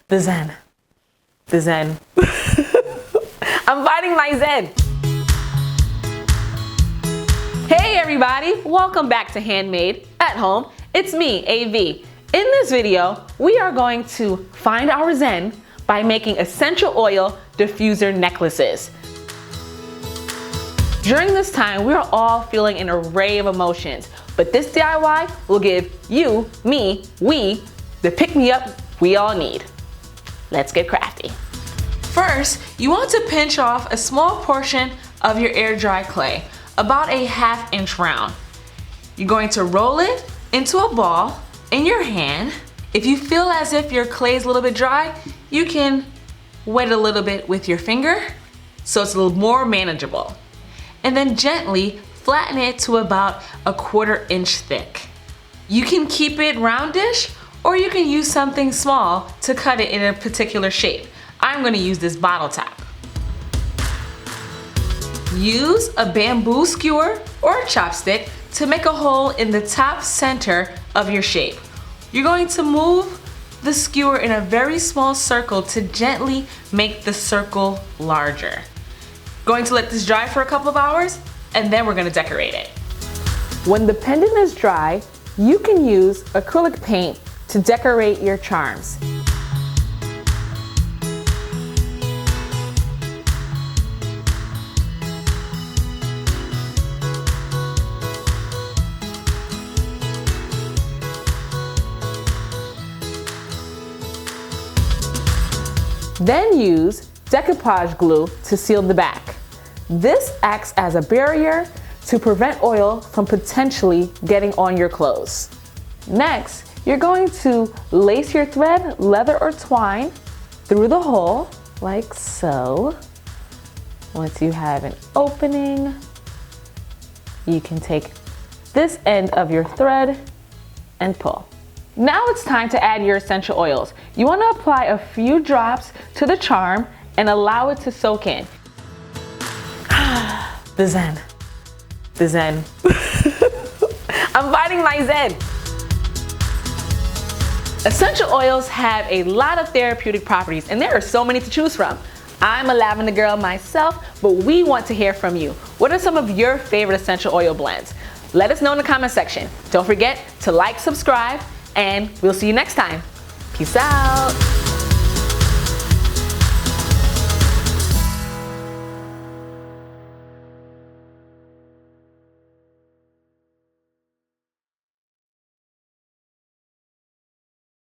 The Zen. The Zen. I'm finding my Zen. Hey everybody, welcome back to Handmade at Home. It's me, AV. In this video, we are going to find our Zen by making essential oil diffuser necklaces. During this time, we are all feeling an array of emotions, but this DIY will give you, me, we, the pick-me-up we all need. Let's get crafty. First, you want to pinch off a small portion of your air dry clay, about a 1/2 inch round. You're going to roll it into a ball in your hand. If you feel as if your clay is a little bit dry, you can wet it a little bit with your finger so it's a little more manageable. And then gently flatten it to about a 1/4 inch thick. You can keep it roundish, or you can use something small to cut it in a particular shape. I'm gonna use this bottle top. Use a bamboo skewer or a chopstick to make a hole in the top center of your shape. You're going to move the skewer in a very small circle to gently make the circle larger. Going to let this dry for a couple of hours, and then we're gonna decorate it. When the pendant is dry, you can use acrylic paint to decorate your charms. Then use decoupage glue to seal the back. This acts as a barrier to prevent oil from potentially getting on your clothes. Next, you're going to lace your thread, leather or twine, through the hole, like so. Once you have an opening, you can take this end of your thread and pull. Now it's time to add your essential oils. You want to apply a few drops to the charm and allow it to soak in. The Zen. The Zen. I'm finding my Zen. Essential oils have a lot of therapeutic properties, and there are so many to choose from. I'm a lavender girl myself, but we want to hear from you. What are some of your favorite essential oil blends? Let us know in the comment section. Don't forget to like, subscribe, and we'll see you next time. Peace out.